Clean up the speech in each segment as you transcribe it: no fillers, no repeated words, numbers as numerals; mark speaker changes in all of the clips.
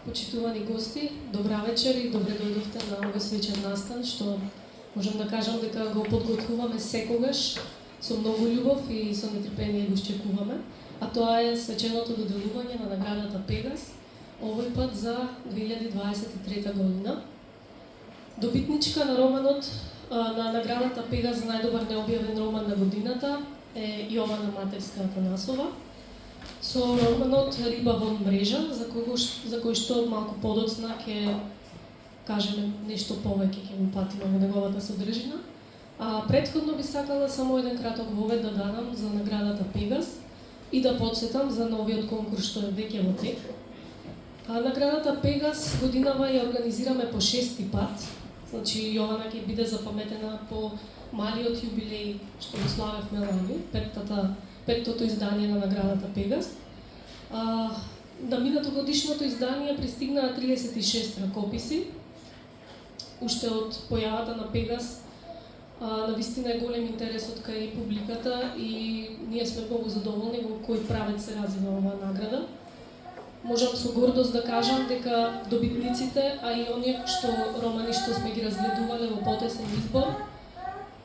Speaker 1: Почитувани гости, добра вечер и добре дојдовте на овој свечен настан, што можам да кажам дека го подготвуваме секогаш со многу љубов и со нетрпение го iščекуваме, а тоа е свеченото доделување на наградата Пегас, овој пат за 2023 година. Добитничка на романот на наградата Пегас за најдобар необјавен роман на годината е Јована Матевска Атанасова, со романот Риба во мрежа, за кој што малку подоцна ќе кажеме нешто повеќе, ќе го патиме во неговата содржина. Претходно би сакала само еден краток вовед да дадам за наградата Пегас и да подсетам за новиот конкурс што е веќе во тек. Наградата Пегас годинава ја организираме по 6-ти пат, значи Јована ќе биде запаметена по малиот јубилеј што го славевме лани, петтото издание на наградата Пегас. На минатогодишното издание пристигнаа 36 ракописи. Уште од појавата на Пегас навистина е голем интересот кај публиката и ние сме многу задоволни во кој правец се развива оваа награда. Можам со гордост да кажам дека добитниците, а и оние што романи што сме ги разгледувале во потесен избор,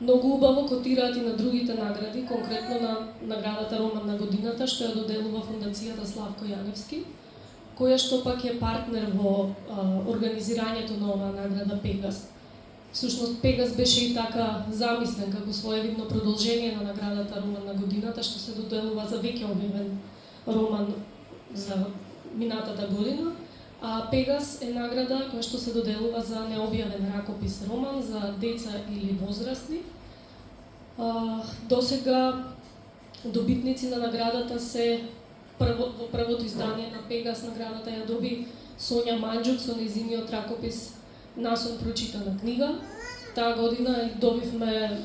Speaker 1: многу убаво котираат и на другите награди, конкретно на наградата Роман на годината, што ја доделува Фондацијата Славко Јаневски, која што пак е партнер во организирањето на оваа награда Пегас. Всушност Пегас беше и така замислен како своевидно продолжение на наградата Роман на годината, што се доделува за веќе објавен роман за минатата година, а Пегас е награда која што се доделува за необјавен ракопис роман за деца или возрастни. Досега добитници на наградата се во првото издание на Пегас наградата ја доби Сонја Манџук со нејзиниот ракопис Насон прочитана книга. Таа година добивме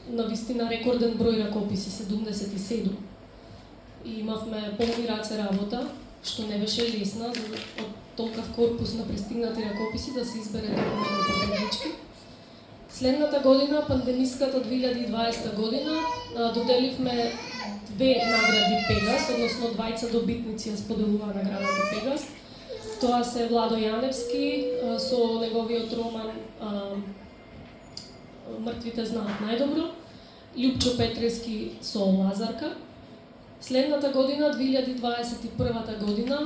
Speaker 1: навистина рекорден број ракописи, 77. И имавме полни раце работа, што не беше лесна од толкав корпус на пристигнати ракописи да се избере некој победнички. Следната година, пандемиската 2020 година, доделивме две награди Пегас, односно двајца добитници ја споделуваа наградата Пегас. Тоа се Владо Јаневски со неговиот роман Мртвите знаат најдобро, Љупчо Петрески со Лазарка. Следната година, 2021 година,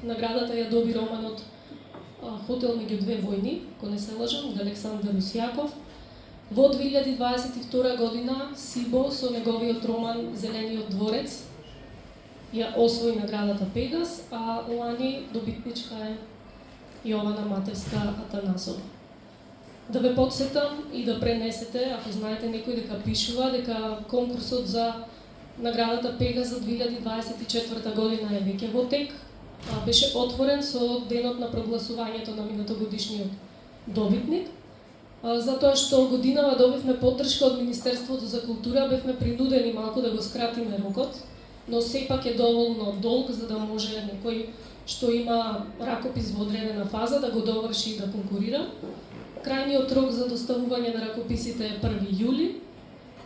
Speaker 1: наградата ја доби романот Хотел меѓу две војни, ако не се лажам, од Александар Русјаков. Во 2022 година Сибо со неговиот роман Зелениот дворец ја освои наградата Пегас, а лани добитничка е Јована Матевска Атанасова. Да ве подсетам и да пренесете, ако знаете некој дека пишува, дека конкурсот за наградата Пегас за 2024 година е веќе во тек. Беше отворен со денот на прогласувањето на минатогодишниот добитник. Затоа што годинава добивме поддршка од Министерството за култура, бевме принудени малку да го скратиме рокот, но сепак е доволно долг за да може некој што има ракопис во одредена фаза да го доврши и да конкурира. Крајниот рок за доставување на ракописите е 1 јули.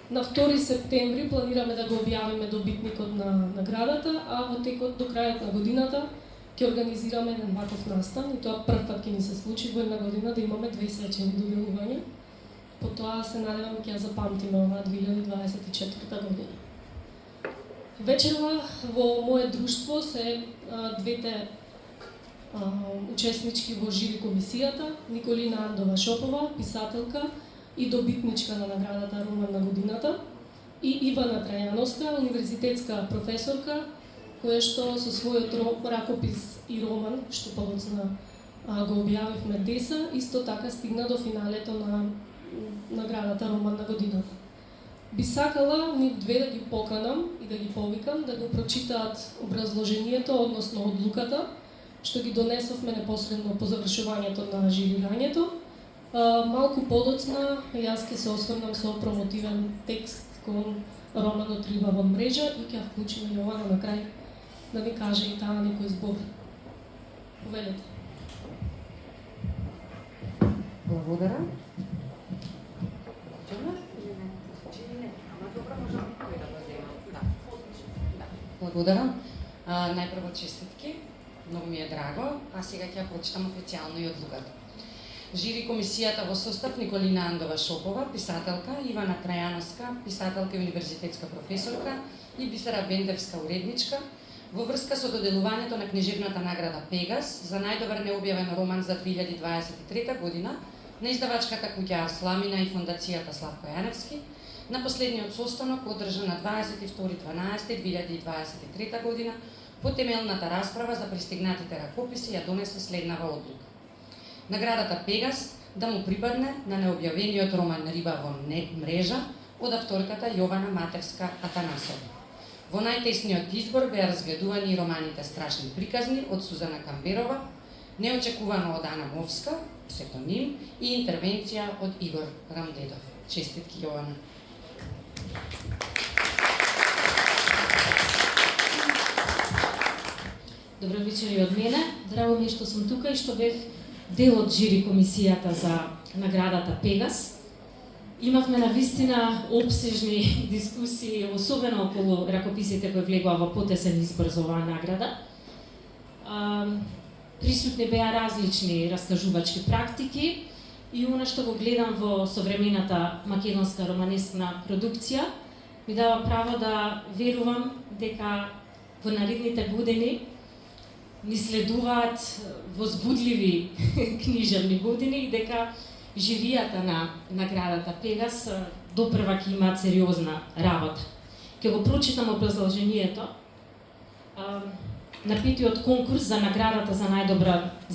Speaker 1: На 2 септември планираме да го објавиме добитникот на наградата, а во текот до крајот на годината ќе организираме еден ваков настан и тоа прв пат ќе ни се случи во една година да имаме две свечени доделувања. По тоа се надевам ќе ја запамтиме оваа 2024 година. Вечерва во мое друштво се двете учеснички во жири комисијата, Николина Андова Шопова, писателка и добитничка на наградата Роман на годината, и Ивана Трајановска, универзитетска професорка, која што со својот ракопис и роман, што подоцна го објавивме деса, исто така стигна до финалето на наградата Роман на годината. Би сакала нив две да ги поканам и да ги повикам да го прочитаат образложението, односно одлуката, што ги донесовме непосредно по завршувањето на жирирањето. Малку подоцна, јас ќе се осврнам со промотивен текст кон романот Риба во мрежа и ќе вклучиме Јована на крај да ни каже и таа некој збор. Повелете.
Speaker 2: Благодарам. Благодарам. Најпрво честитки
Speaker 3: Многу ми е драго, а сега ќе ја прочитам официјално и одлуката. Жири комисијата во состав Николина Андова Шопова, писателка, Ивана Трајановска, писателка и универзитетска професорка и Бисера Бендевска, уредничка, во врска со доделувањето на книжевната награда Пегас за најдобар необјавен роман за 2023 година на издавачката куќа Арсламина и фондацијата Славко Јаневски, на последниот состанок одржан на 22.12.2023 година по темелната расправа за пристигнатите ракописи ја донесе следнава одлука. Наградата Пегас да му припадне на необјавениот роман Риба во мрежа од авторката Јована Матевска Атанасова. Во најтесниот избор беа разгледувани романите Страшни приказни од Сузана Камберова, Неочекувано од Ана Мовска, псевдоним, и Интервенција од Игор Рамдедов. Честитки, Јована.
Speaker 4: Добро вечер и од мене. Драго ми е што сум тука и што бев дел од жири комисијата за наградата Пегас. Имавме навистина опсежни дискусии, особено околу ракописите кои влегоа во потесен избор за оваа награда. Присутни беа различни раскажувачки практики и она што го гледам во современата македонска романескна продукција ми дава право да верувам дека во наредните години ни следуваат возбудливи книжевни години и дека жиријата на наградата Пегас допрва ќе имаат сериозна работа. Ќе го прочитам образложението на петиот конкурс за наградата за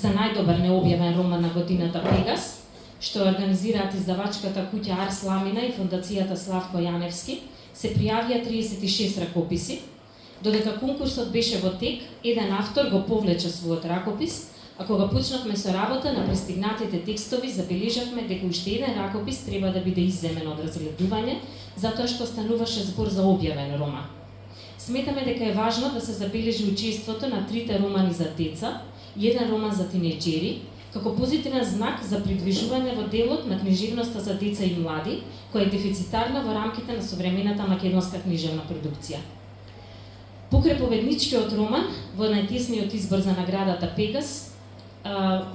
Speaker 4: најдобар необјавен роман на годината Пегас, што организираат издавачката куќа Арсламина и фондацијата Славко Јаневски, се пријавија 36 ракописи. Додека конкурсот беше во тек, еден автор го повлече својот ракопис, а кога почнавме со работа на пристигнатите текстови, забележавме дека уште еден ракопис треба да биде изземен од разгледување, затоа што стануваше збор за објавен роман. Сметаме дека е важно да се забележи учеството на трите романи за деца и еден роман за тинејџери, како позитивен знак за придвижување во делот на книжевноста за деца и млади, која е дефицитарна во рамките на современата македонска книжевна продукција. Покрај победничкиот роман, во најтесниот избор за наградата Пегас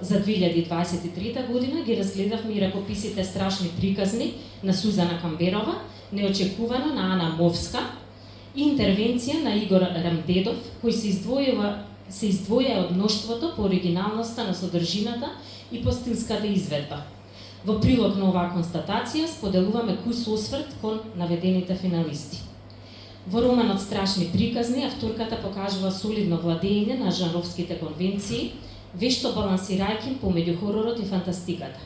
Speaker 4: за 2023 година ги разгледавме и ракописите Страшни приказни на Сузана Камберова, Неочекувано на Ана Мовска и Интервенција на Игор Рамдедов, кој се издвоја од мноштвото по оригиналноста на содржината и по стилската изведба. Во прилог на оваа констатација споделуваме кус осврт кон наведените финалисти. Во романот Страшни приказни авторката покажува солидно владење на жанровските конвенции, вешто балансирајќи помеѓу хоророт и фантастиката.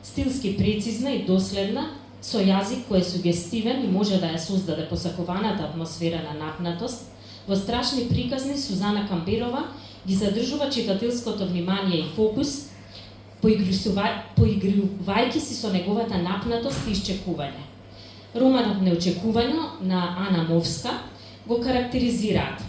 Speaker 4: Стилски прецизна и доследна, со јазик кој е сугестивен и може да ја создаде посакуваната атмосфера на напнатост, во Страшни приказни Сузана Камберова ги задржува читателското внимание и фокус, поигрувајќи си со неговата напнатост и исчекување. Романот Неочекувано на Ана Мовска го карактеризираат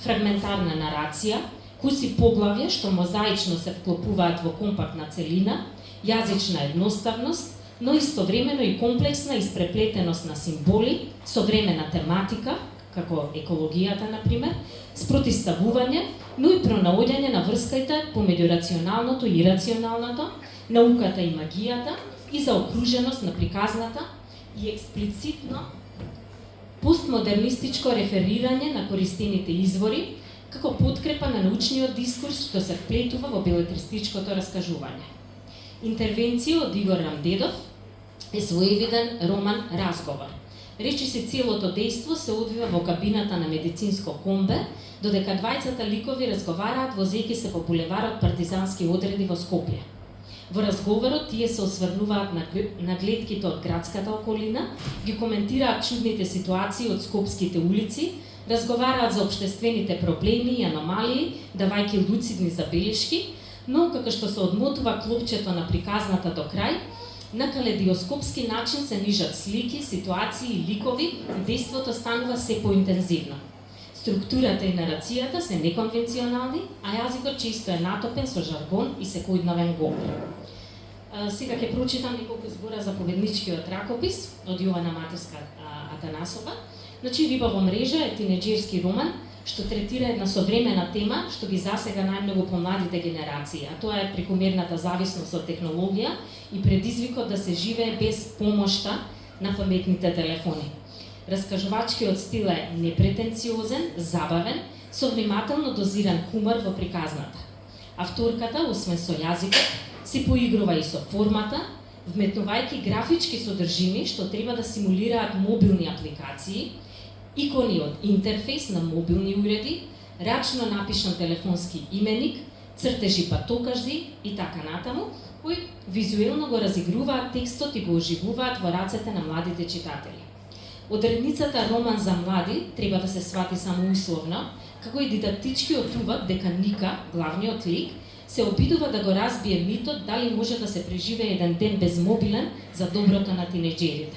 Speaker 4: фрагментарна нарација, куси поглавја што мозаично се вклопуваат во компактна целина, јазична едноставност, но истовремено и комплексна испреплетеност на символи, современа тематика, како екологијата, например, спротиставување, но и пронаоѓање на врските помеѓу рационалното и ирационалното, науката и магијата и заокруженост на приказната и експлицитно постмодернистичко реферирање на користените извори, како подкрепа на научниот дискурс што се вплетува во белетристичкото раскажување. Интервенција од Игор Рамдедов е своевиден роман разговор. Речи се целото дејство се одвива во кабината на медицинско комбе, додека двајцата ликови разговараат возејќи се по булеварот партизански одреди во Скопје. Во разговорот тие се осврнуваат на гледките од градската околина, ги коментираат чудните ситуации од скопските улици, разговараат за општествените проблеми и аномалии, давајќи луцидни забелешки, но како што се одмотува клопчето на приказната до крај, на калейдоскопски начин се нижат слики, ситуации и ликови и дејството станува се поинтензивно. Структурата и нарацијата се неконвенционални, а јазикот често е натопен со жаргон и секојдневен говор. Сега ќе прочитам неколку збора за победничкиот ракопис од Јована Матевска Атанасова. Значи, Риба во мрежа е тинеџерски роман што третира една современа тема што ги засега најмногу помладите генерации, а тоа е прекомерната зависност од технологија и предизвикот да се живее без помошта на паметните телефони. Раскажувачкиот стил е непретенциозен, забавен, со внимателно дозиран хумор во приказната. Авторката, освен со јазикот, си поигрува и со формата, вметнувајќи графички содржини што треба да симулираат мобилни апликации, икони од интерфејс на мобилни уреди, рачно напишан телефонски именик, цртежи патокажи и така натаму, кои визуелно го разигруваат текстот и го оживуваат во рацете на младите читатели. Одредницата роман за млади треба да се свати само условно, како и дидактички отуват дека Ника, главниот лик, се обидува да го разбие митот дали може да се преживее еден ден безмобилен за доброто на тинеџерите.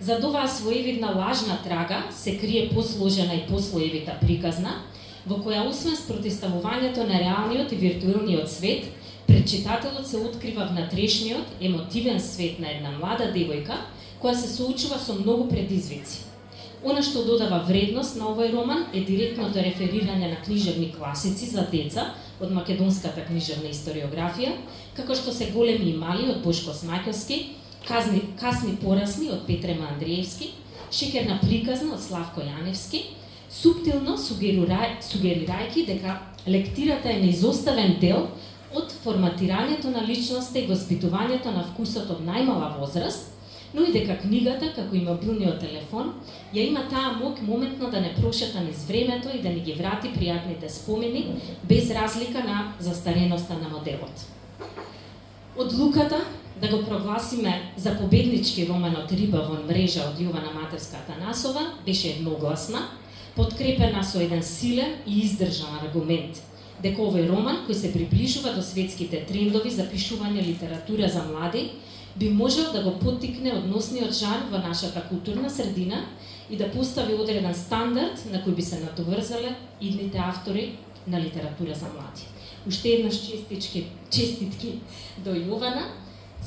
Speaker 4: Зад оваа своевидна лажна трага се крие посложена и послоевита приказна, во која освен спротиставувањето на реалниот и виртуелниот свет, пред читателот се открива внатрешниот, емотивен свет на една млада девојка, која се соочува со многу предизвици. Она што додава вредност на овој роман е директното реферирање на книжевни класици за деца од македонската книжевна историографија, како што се Големи и мали од Бошко Смајковски, Касни порасни од Петрема Андриевски, Шекерна приказна од Славко Јаневски, суптилно сугерирајќи дека лектирата е неизоставен дел од форматирањето на личноста и воспитувањето на вкусот од најмала возраст, но и дека книгата, како и мобилниот телефон, ја има таа моќ моментно да не прошета низ времето и да ни ги врати пријатните спомени, без разлика на застареноста на моделот. Одлуката да го прогласиме за победнички романот Риба во мрежа од Јована Матерска Атанасова беше едногласна, подкрепена со еден силен и издржан аргумент, дека овој роман, кој се приближува до светските трендови за пишување литература за млади, би можел да го поттикне односниот жар во нашата културна средина и да постави одреден стандард на кој би се надоврзале идните автори на литература за млади. Уште еднаш честитки до Јована.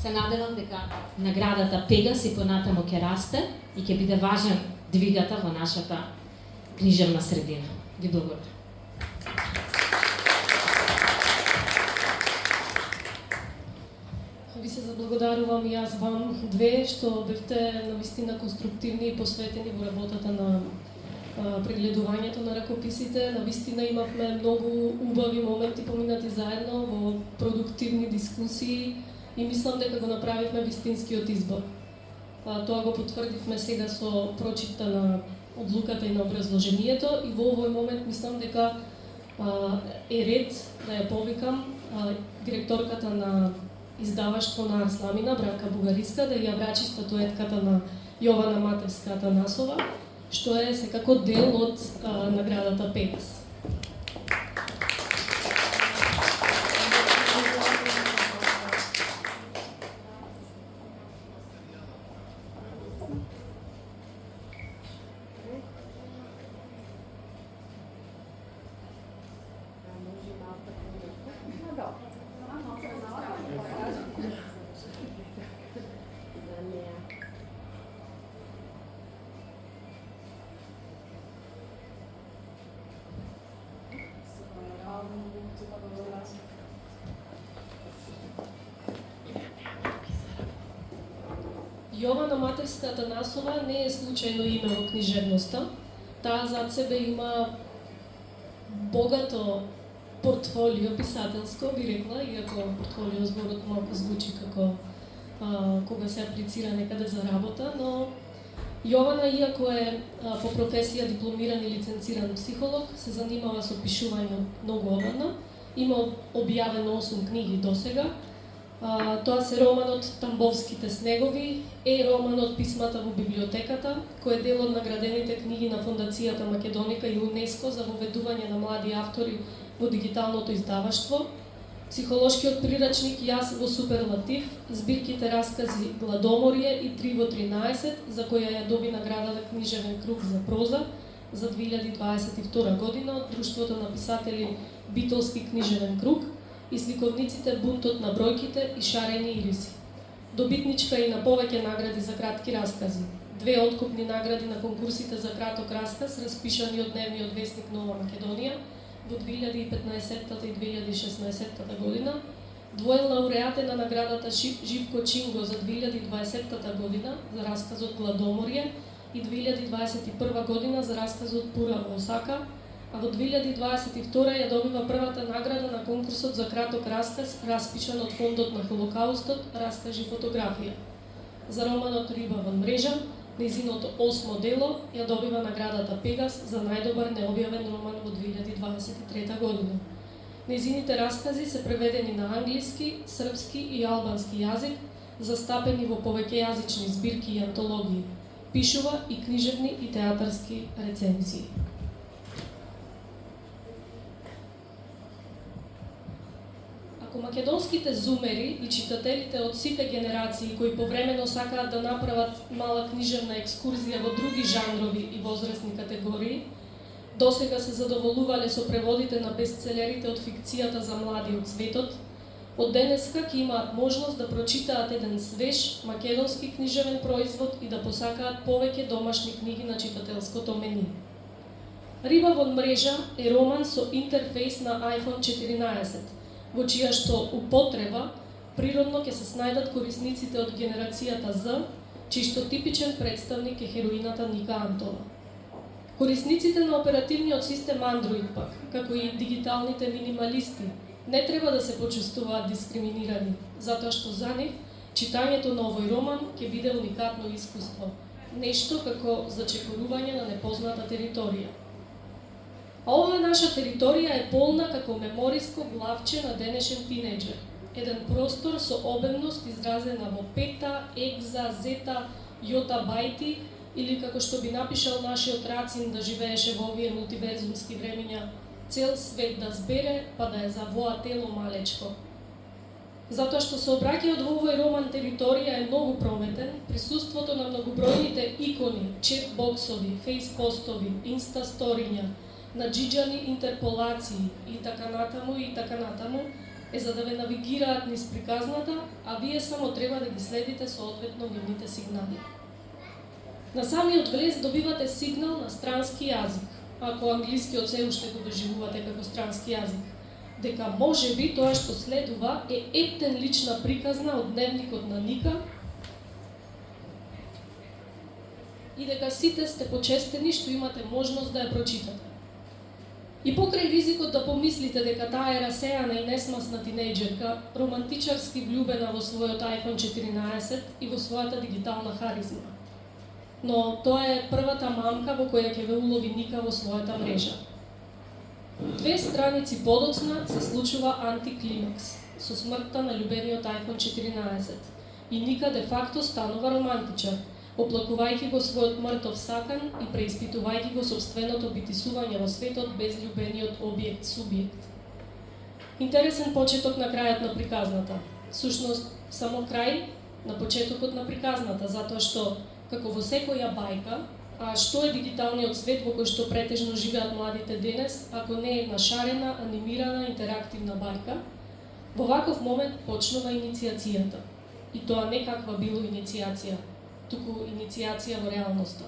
Speaker 4: Се надевам дека наградата Пегас и понатаму ќе расте и ќе биде важен двигател во нашата книжевна средина. Ви благодарам.
Speaker 1: Ви се заблагодарувам и јас вам две, што бевте навистина конструктивни и посветени во работата на прегледувањето на ракописите. Навистина имавме многу убави моменти поминати заедно во продуктивни дискусии и мислам дека го направивме вистинскиот избор. Тоа го потврдивме сега со прочита на одлуката и на образложението и во овој момент мислам дека е ред да ја повикам директорката на издаваштво на Арсламина, Бранка Бугариска, да ја врачи статуетката на Јована Матерска Атанасова, што е секако дел од наградата Пегас. Јована Матерска Атанасова не е случајно име во книжевноста. Таа зад себе има богато портфолио писателско, би рекла, иако портфолио зборот малку звучи како кога се аплицира некаде за работа, но Јована, иако е по професија дипломиран и лиценциран психолог, се занимава со пишување многу одамна. Има објавено 8 книги досега. Тоа се романот Тамбовските снегови, е романот Писмата во библиотеката, кој е дел од наградените книги на Фондацијата Македоника и УНЕСКО за воведување на млади автори во дигиталното издаваштво, психолошкиот прирачник Јас во суперлатив, збирките раскази Гладоморје и 3 во 13, за која ја доби наградата Книжевен круг за проза за 2022 година од Друштвото на писатели Битолски книжевен круг и сликовниците Бунтот на бројките и Шарени ириси. Добитничка и на повеќе награди за кратки раскази. 2 откупни награди на конкурсите за краток расказ, распишани од дневниот вестник Нова Македонија во 2015 и 2016 година, двоен лауреат е на наградата Живко Чинго за 2020 година за расказот Гладоморје и 2021 година за расказот Пура во Осака, а во 2022 ја добива првата награда на конкурсот за краток расказ, распишан од Фондот на Холокаустот, Раскажи фотографија. За романот Риба во мрежа, нејзиното 8 дело, ја добива наградата Пегас за најдобар необјавен роман во 2023 година. Нејзините раскази се преведени на англиски, српски и албански јазик, застапени во повеќејазични збирки и антологии. Пишува и книжевни и театарски рецензии. Ако македонските зумери и читателите од сите генерации кои повремено сакаат да направат мала книжевна екскурзија во други жанрови и возрастни категории, досега се задоволувале со преводите на бестселерите од фикцијата за млади од светот, од денеска ќе имаат можност да прочитаат еден свеж македонски книжевен производ и да посакаат повеќе домашни книги на читателското мени. Риба во мрежа е роман со интерфејс на iPhone 14, во чија што употреба природно ќе се снајдат корисниците од генерацијата Z, чиј што типичен представник е хероината Ника Антова. Корисниците на оперативниот систем Android пак, како и дигиталните минималисти, не треба да се почувствуваат дискриминирани, затоа што за нив читањето на овој роман ќе биде уникатно искуство, нешто како зачекорување на непозната територија. А оваа наша територија е полна како мемориско главче на денешен тинејџер. Еден простор со обемност изразена во пета, екза, зета, јота бајти, или како што би напишал нашиот Рацин да живееше во овие мултиверзумски времиња, цел свет да збере, па да е завоа тело малечко. Затоа што сообраќајот во овој роман територија е многу прометен, присуството на многобројните икони, чет-боксови, фейс-постови, инста-сториња, на джиджани интерполации и така натаму, е за да ве навигираат низ приказната, а вие само треба да ги следите соодветно нивните сигнали. На самиот влез добивате сигнал на странски јазик, ако англискиот се уште го доживувате како странски јазик, дека можеби тоа што следува е ептен лична приказна од дневникот на Ника и дека сите сте почестени што имате можност да ја прочитате. И покрај ризикот да помислите дека таа е расејана и несмасна тинејџерка, романтичарски влюбена во својот iPhone 14 и во својата дигитална харизма. Но тоа е првата мамка во која ќе ве улови Ника во својата мрежа. 2 страници подоцна се случува антиклимакс со смртта на љубениот iPhone 14 и Ника де факто станува романтичар, оплакувајќи го својот мртов сакан и преиспитувајќи го собственото битисување во светот без љубениот објект-субјект. Интересен почеток на крајот на приказната. Сушност, само крај на почетокот на приказната, затоа што, како во секоја бајка, а што е дигиталниот свет во кој што претежно живеат младите денес, ако не е една шарена, анимирана, интерактивна бајка, во ваков момент почнува инициацијата. И тоа не каква било инициација, туку инициација во реалноста.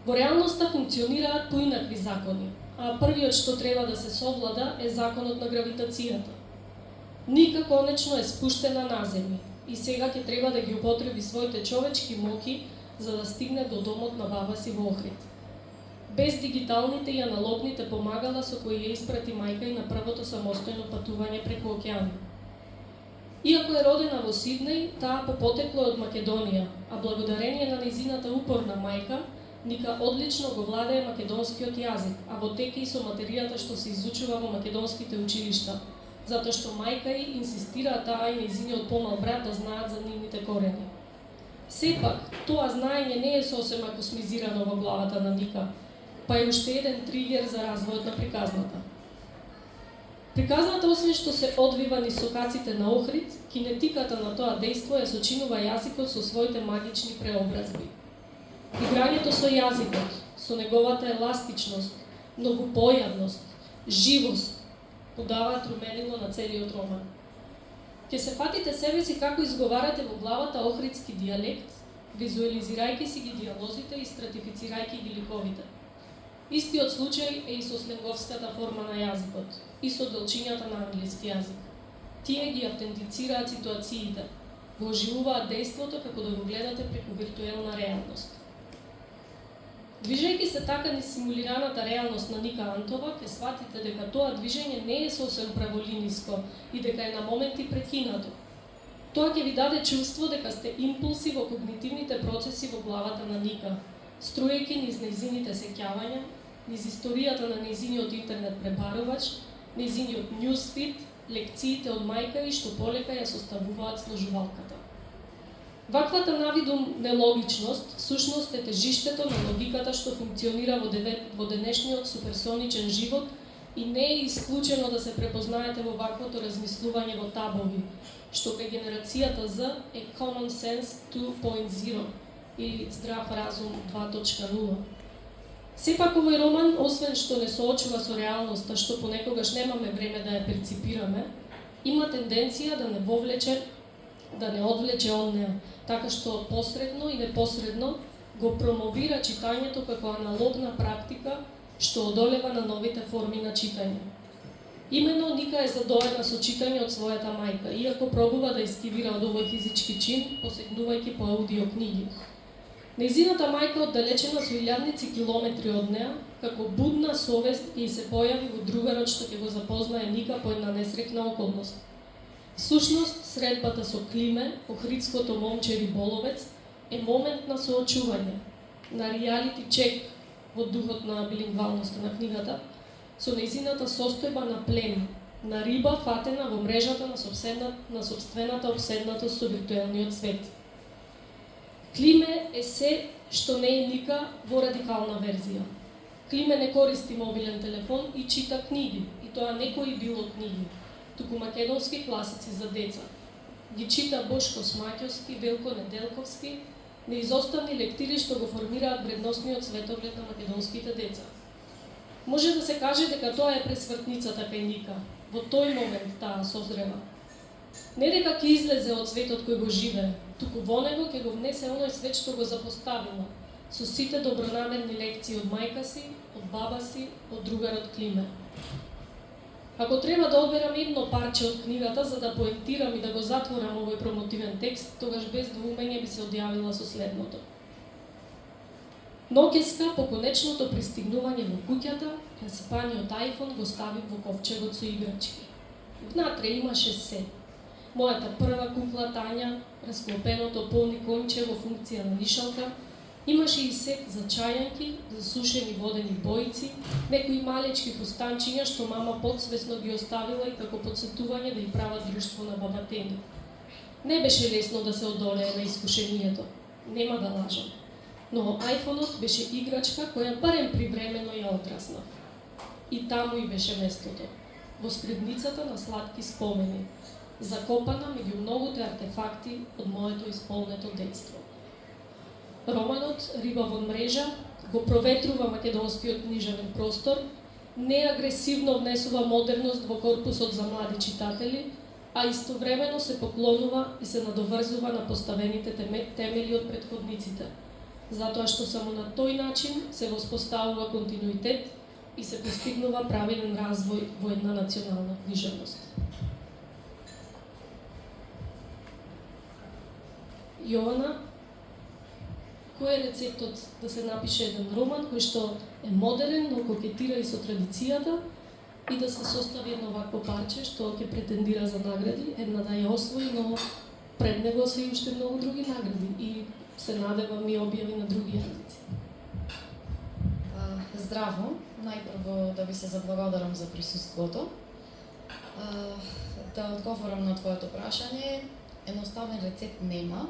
Speaker 1: Во реалноста функционираат поинакви закони, а првиот што треба да се совлада е законот на гравитацијата. Ника конечно е спуштена на земја и сега ќе треба да ги употреби своите човечки моки за да стигне до домот на баба си во Охрид. Без дигиталните и аналогните помагала со кои ја испрати мајка и на првото самостојно патување преку океан. Иако е родена во Сиднеј, таа по потекло е од Македонија, а благодарение на нејзината упорна мајка, Ника одлично го владее македонскиот јазик, а во теке и со материјата што се изучува во македонските училишта, затоа што мајка ѝ инсистира таа и нејзиниот помал брат да знаат за нивните корени. Сепак, тоа знаење не е сосема космизирано во главата на Ника, па е уште еден тригер за развојот на приказната. Приказната, освен што се одвива низ сокаците на Охрид, кинетиката на тоа дејство ја сочинува јазикот со своите магични преобразби. Играњето со јазикот, со неговата еластичност, многупојавност, живост, подаваат руменило на целиот роман. Ќе се фатите себе си како изговарате во главата охридски дијалект, визуализирајќи си ги диалозите и стратифицирајќи ги ликовите. Истиот случај е и со сленговската форма на јазикот, и со делчињата на англиски јазик. Тие ги автентицираат ситуациите, го оживуваат дејството како да го гледате преку виртуелна реалност. Движејќи се така низ симулираната реалност на Ника Антова, ќе сватите дека тоа движење не е сосем праволиниско и дека е на моменти прекинато. Тоа ќе ви даде чувство дека сте импулси во когнитивните процеси во главата на Ника, струјејќи низ нејзините сеќавања, низ историјата на нејзиниот интернет пребарувач, нејзиниот ньюсфит, лекциите од мајка и што полека ја составуваат сложувалката. Ваквата навидум нелогичност всушност е тежиштето на логиката што функционира во денешниот суперсоничен живот и не е исклучено да се препознаете во ваквото размислување во табови, што кај генерацијата Z е Common Sense 2.0 или Здрав разум 2.0. Сепак овој роман, освен што не соочува со реалноста, што понекогаш немаме време да ја перципираме, има тенденција да не вовлече, да не одвлече од неа, така што посредно и непосредно го промовира читањето како аналогна практика што одолева на новите форми на читање. Именно Ника е задоена со читање од својата мајка, иако пробува да искивира од овој физички чин, посегнувајќи по аудиокниги. Нејзината мајка оддалечена со илјадници километри од неа, како будна совест ќе се појави во другарот што ќе го запознае Ника по една несреќна околност. Всушност, средбата со Климе, охридското момче риболовец, е момент на соочување, на реалити чек во духот на билингвалноста на книгата, со нејзината состојба на плен, на риба фатена во мрежата на собствената обседнатост со виртуелниот свет. Климе е се што не е Ника во радикална верзија. Климе не користи мобилен телефон и чита книги, и тоа не кои било книги, туку македонски класици за деца. Ги чита Бошко Смаќовски, Велко Неделковски, неизоставни лектири што го формираат вредносниот светоглед на македонските деца. Може да се каже дека тоа е пресвртницата кај Ника, во тој момент таа созрева. Не дека ќе излезе од светот кој го живее, туку во него ќе го внесе оној свет што го запоставила, со сите добронамерни лекции од мајка си, од баба си, од другарот Климе. Ако треба да одберам едно парче од книгата за да поентирам и да го затворам овој промотивен текст, тогаш без двумење би се одјавила со следното. Ноќеска по конечното пристигнување во куќата, расипаниот iPhone го стави во ковчегот со играчки. Внатре имаше се. Мојата прва кукла Тања, расклопеното полни конче во функција на нишалка, имаше и сет за чајанки, за сушени водени бојци, некои малечки фустанчиња што мама подсвесно ги оставила и како подсетување да ја прават друштво на баба Тени. Не беше лесно да се одолее на искушението, нема да лажам. Но iPhone-от беше играчка која барем привремено ја одраснав. И таму и беше местото, во скривницата на сладки спомени, закопана меѓу многуте артефакти од моето исполнето детство. Романот Риба во мрежа го проветрува македонскиот книжевен простор, неагресивно внесува модерност во корпусот за млади читатели, а истовремено се поклонува и се надоврзува на поставените темели од претходниците, затоа што само на тој начин се воспоставува континуитет и се постигнува правилен развој во една национална книжевност. Јована, кој е рецептот да се напише еден роман кој што е модерен, но кокетира и со традицијата и да се состави едно вакво парче што ќе претендира за награди, една да ја освои, но пред него се и уште многу други награди и се надевам и објави на други јазици.
Speaker 5: Здраво, најпрво да ви се заблагодарам за присуството. Да одговорам на твоето прашање, едноставен рецепт нема,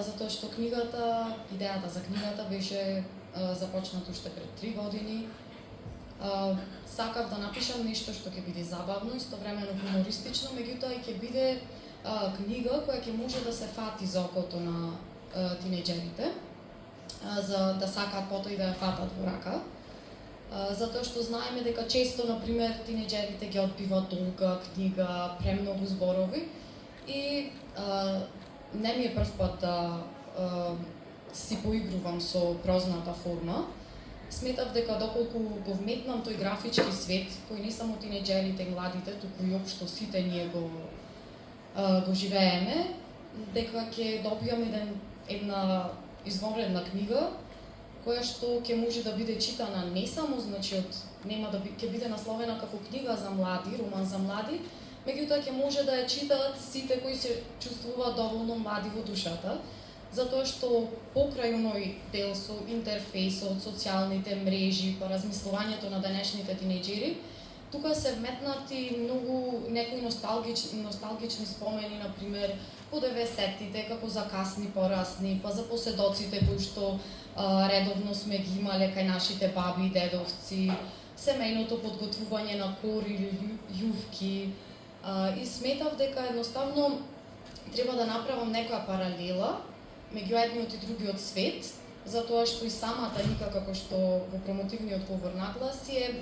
Speaker 5: затоа што книгата, идејата за книгата беше започната уште пред 3 години. Сакав да напишам нешто што ќе биде забавно, истовремено хумористично, меѓутоа и ќе биде книга која ќе може да се фати за окото на тинејџерите, за да сакаат потоа и да ја фатат во рака. Затоа што знаеме дека често, например, тинејџерите ги одбива тонка книга, премногу зборови и не ми е прв пат да си поигрувам со прозната форма. Сметав дека доколку го вметнам тој графички свет, кој не само тинеџерите и младите, туку и општо сите ние го живееме, дека ќе добијам една изворедна книга, која што ќе може да биде читана не само, значи ќе биде насловена како книга за млади, роман за млади, меѓутоа ќе може да ја читаат сите кои се чувствуваат доволно млади во душата, затоа што покрај оној дел со интерфејсот, социјалните мрежи, па размислувањето на денешните тинеџери, тука се вметнати многу некои носталгични спомени, например, по 90-тите, како за касни порасни, па за поседоците кои што редовно сме ги имале кај нашите баби и дедовци, семејното подготвување на кори или јувки. И сметав дека едноставно треба да направам некоја паралела меѓу едниот и другиот свет, затоа што и самата Ника, како што во промотивниот говор нагласи, е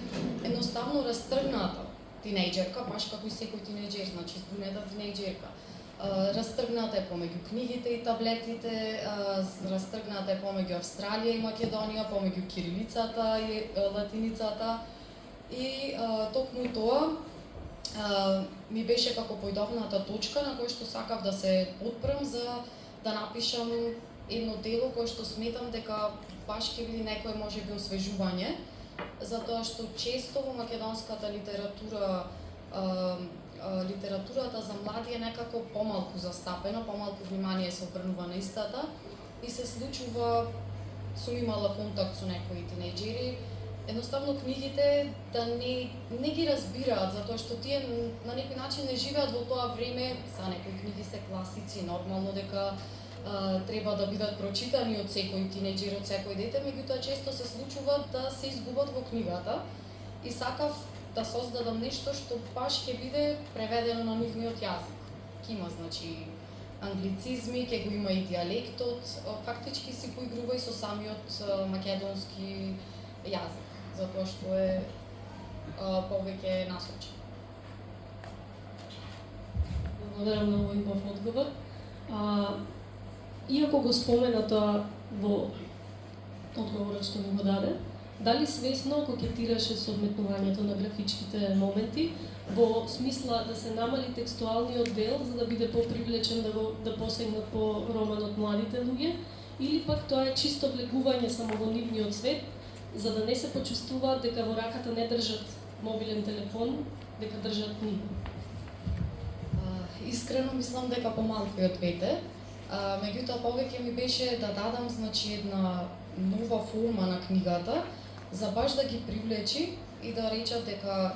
Speaker 5: едноставно растргната тинеџерка, баш како и секој тинеџер, значи збунета тинеџерка. Растргната е помеѓу книгите и таблетите, растргната е помеѓу Австралија и Македонија, помеѓу кирилицата и латиницата. И токму тоа ми беше како појдовната точка на која што сакав да се потпрам за да напишам едно дело кое што сметам дека баш ќе биде некое можеби освежување, затоа што често во македонската литература литературата за млади е некако помалку застапена, помалку внимание се обрнува на истата и се случува, сум имала контакт со некои тинеџери, едноставно книгите да не ги разбираат, затоа што тие на некој начин не живеат во тоа време, за некои книги се класици, нормално дека треба да бидат прочитани од секој тинеџер, од секој дете, меѓутоа често се случува да се изгубат во книгата и сакав да создадам нешто што баш ќе биде преведено на нивниот јазик. Ќе има, значи, англицизми, ќе го има и дијалектот, фактички си поигрува и со самиот македонски јазик, затоа што е повеќе насочен.
Speaker 1: Благодарам на овој убав одговор. Иако го спомена тоа во одговорот што ми го даде, дали свесно кокетираше со одметнувањето на графичките моменти во смисла да се намали текстуалниот дел за да биде попривлечен да посегнат по романот младите луѓе, или пак тоа е чисто влегување само во нивниот свет, за да не се почувствуваат дека во раката не држат мобилен телефон, дека држат книга?
Speaker 5: Искрено мислам дека помалку и од двете. Меѓутоа повеќе ми беше да дадам, значи, една нова форма на книгата, за баш да ги привлечи и да речат дека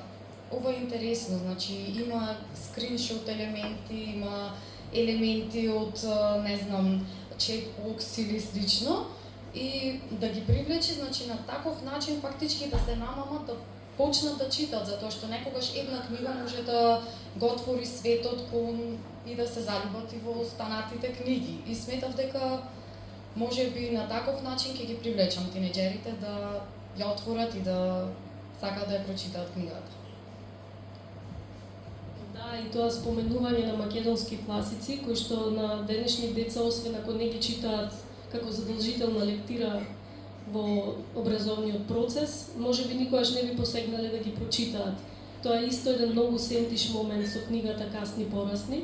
Speaker 5: ова е интересно, значи има скриншот елементи, има елементи од, не знам, чекбокс или слично, и да ги привлечи, значи на таков начин фактички да се намамат да почнат да читат, затоа што некогаш една книга може да го отвори светот и да се залюбат и во останатите книги. И сметав дека можеби на таков начин ќе ги привлечам тинеџерите да ја отворат и да сакаат да ја прочитаат книгата.
Speaker 1: Да, и тоа споменување на македонски класици, кои што на денешни деца, освен ако не ги читаат како задолжителна лектира во образовниот процес, можеби никогаш не би посегнале да ги прочитаат. Тоа е исто еден многу сентиш момент со книгата Касни порасни.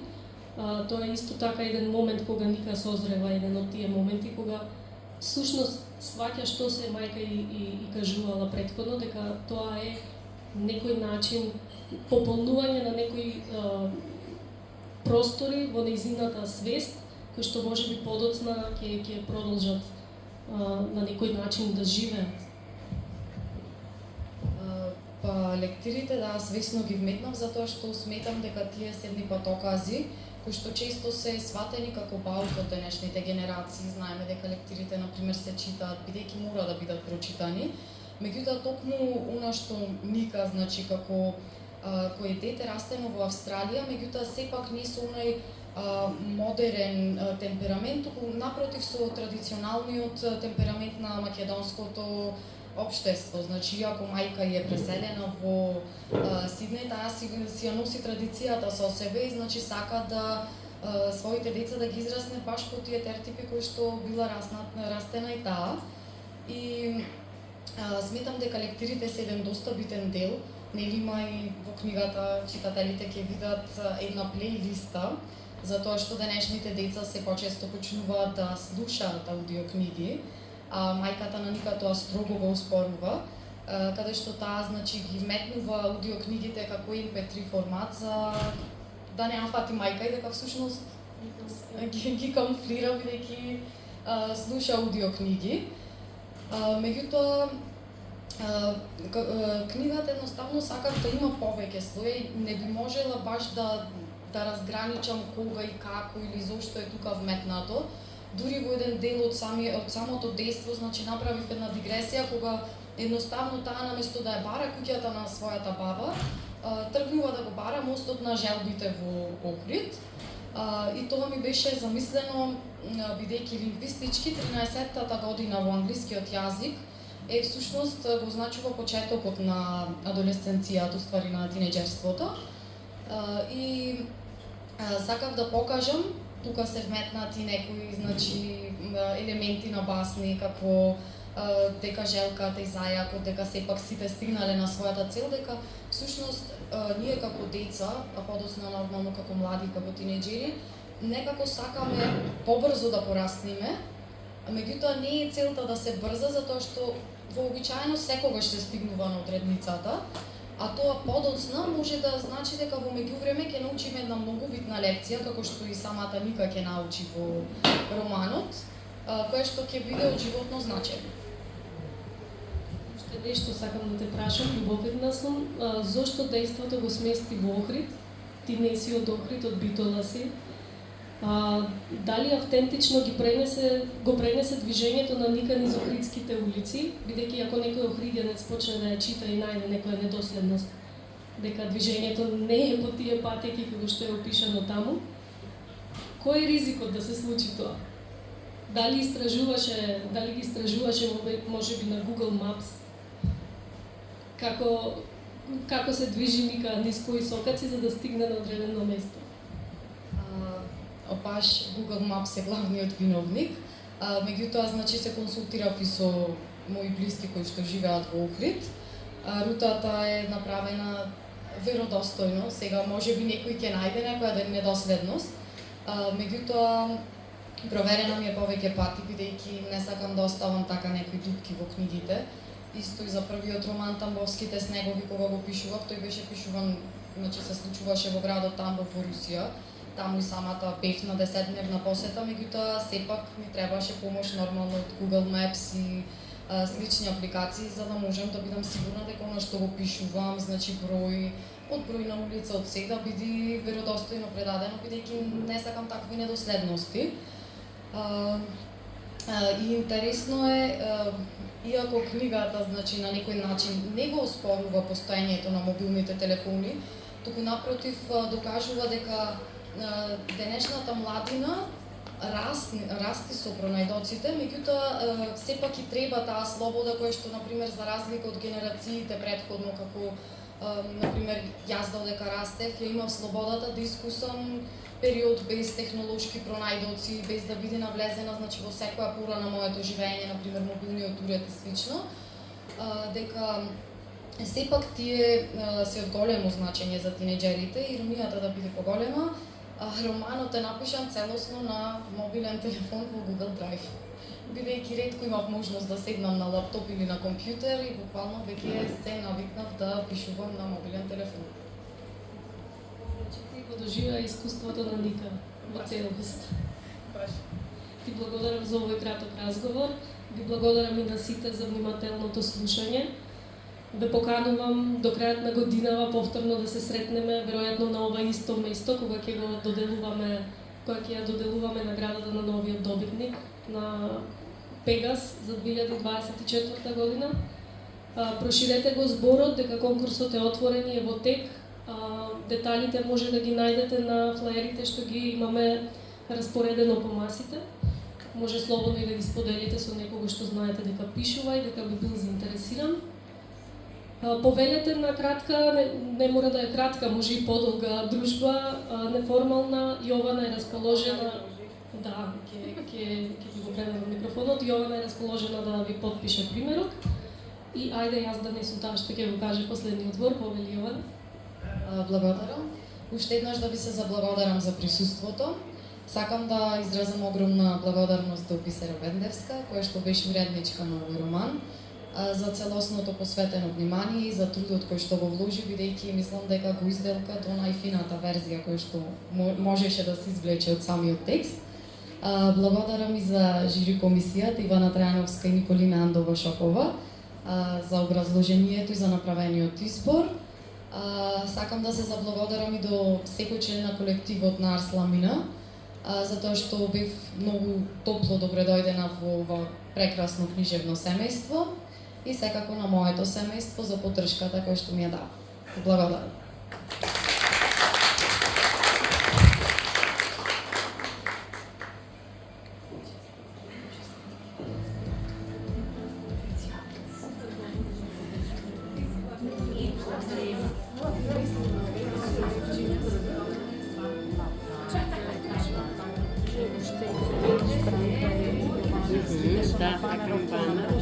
Speaker 1: Тоа е исто така еден момент кога Ника созрева, еден од тие моменти кога всушност сваќа што се мајка и кажувала претходно, дека тоа е некој начин пополнување на некои простори во нејзината свест, кои што можеби подоцна ќе продолжат на некој начин да живеат.
Speaker 5: Па лектирите да свесно ги вметнав затоа што сметам дека тие се едни патокази кои што често се сватени како баук од денешните генерации. Знаеме дека лектирите например се читаат бидејќи мора да бидат прочитани. Меѓутоа токму она што Ника, значи како кој дете растено во Австралија, меѓутоа сепак не со онај модерен темперамент, туку напротив со традиционалниот темперамент на македонското општество. Значи, иако мајка е преселена во Сиднеј, таа си ја носи традицијата со себе и значи сака да своите деца да ги израсне баш по тие стереотипи кои што била растена и таа. И сметам дека лектирите се еден доста битен дел. Нели има и во книгата читателите ќе видат една плейлиста, затоа што денешните деца се почесто почнуваат да слушаат аудиокниги, а мајката на Ника тоа строго го успорува, каде што таа значи ги вметнува аудиокнигите како MP3 формат за да не афати мајка и дека всушност ги камуфлира бидејќи слуша аудиокниги. Меѓутоа книгата едноставно сакам да има повеќе слои, не би можела баш да разграничам кога и како или зошто е тука вметнато. Дури во еден дел од самото дејство, значи направив една дигресија кога едноставно таа наместо да ја бара куќата на својата баба, тргнува да го бара мостот на желбите во Охрид. И тоа ми беше замислено бидејќи лингвистички 13-та година во англискиот јазик е всушност го значува почетокот на адолесценцијата, уствари на тинеџерството. И сакав да покажам, тука се вметнати некои значи елементи на басни како дека желката и зајакот, дека сепак сите стигнале на својата цел, дека всушност ние како деца, а подоцна нормално како млади, како тинеџери, некако сакаме побрзо да порасниме, меѓутоа не е целта да се брза, затоа што вообичаено секогаш се стигнува на одредницата, а тоа подоцна може да значи дека во меѓувреме ќе научиме една многу битна лекција, како што и самата Ника ќе научи во романот, која што ќе биде од животно значење.
Speaker 1: Уште нешто сакам да те прашам, љубопитна сум, зошто дејството го смести во Охрид? Ти не си од Охрид, од Битола си. Дали автентично го пренесе движењето на Ника низ охридските улици, бидејќи ако некој охридјанец почне да ја чита и најде некоја недоследност, дека движењето не е по тие патеки како што е опишано таму, кој е ризикот да се случи тоа? Дали ги истражуваше можеби на Google Maps како се движи Ника низ кои сокаци за да стигне на одредено место?
Speaker 5: Баш Google Maps е главниот виновник, меѓутоа значи се консултирав и со мои блиски кои што живеат во Охрид. Рутата е направена веродостојно, сега можеби некој ќе најде некоја недоследност, меѓутоа проверена ми е повеќе пати, бидејќи не сакам да оставам така некои дупки во книгите. Исто и за првиот роман Тамбовските снегови, кога го пишував, тој беше пишуван, значи се случуваше во градот Тамбов во Русија. Таму и самата бев на 10-дневна посета, меѓутоа сепак ми требаше помош нормално од Google Maps и слични апликации за да можам да бидам сигурна дека она што го пишувам, значи број на улица од се да биде веродостојно предадено, бидејќи не сакам такви недоследности. И интересно е, иако книгата значи на некој начин не го оспорува постоењето на мобилните телефони, туку напротив докажува дека денешната младина расти со пронајдоците, меѓутоа сепак и треба таа слобода која што например за разлика од генерациите претходно како например јас додека растев, ја имав слободата да искусам период без технолошки пронајдоци, без да биде навлезена значи во секоја пора на моето живење, например мобилниот уред и слично, дека сепак тие се од големо значење за тинеџерите, иронијата да биде поголема. Романот е напишан целосно на мобилен телефон во Google Drive. Бидејќи ретко имав можност да седнам на лаптоп или на компјутер и буквално веќе се навикнав да пишувам на мобилен телефон.
Speaker 1: Значи ти го доживеа искуството на Ника во целост. Ти благодарам за овој краток разговор, ви благодарам и на сите за внимателното слушање. Ве поканувам до крајот на годинава повторно да се сретнеме, веројатно на ова исто место, кога ќе ја доделуваме наградата на новиот добитник на Пегас за 2024 година. Проширете го зборот дека конкурсот е отворен и е во тек. Деталите може да ги најдете на флаерите што ги имаме распоредено по масите. Може слободно и да ги споделите со некого што знаете дека пишува и дека би бил заинтересиран. Повелете на кратка, не мора да е кратка, може и подолга дружба, неформална. Јована е расположена, да, ќе ви го предам микрофонот. Јована е расположена да ви подпише примерок. И ајде јас да не сум таа што ќе го каже последниот збор, повели Јована.
Speaker 5: Благодарам. Уште еднаш да ви се заблагодарам за присуството. Сакам да изразам огромна благодарност до Бисера Вендевска, која што беше уредничка на овој роман, за целосното посветено внимание и за трудот кој што го вложи, бидејќи мислам дека го изделка до најфината верзија која што можеше да се извлече од самиот текст. Благодарам и за жири комисијата Ивана Трајановска и Николина Андова-Шопова за образложението и за направениот избор. Сакам да се заблагодарам и до секој член на колективот на Арс Ламина, затоа што бев многу топло добре дојдена во ова прекрасно книжевно семејство и секако на моето семејство за поддршката која што ми ја дава. Благодарам.
Speaker 6: Da, campana.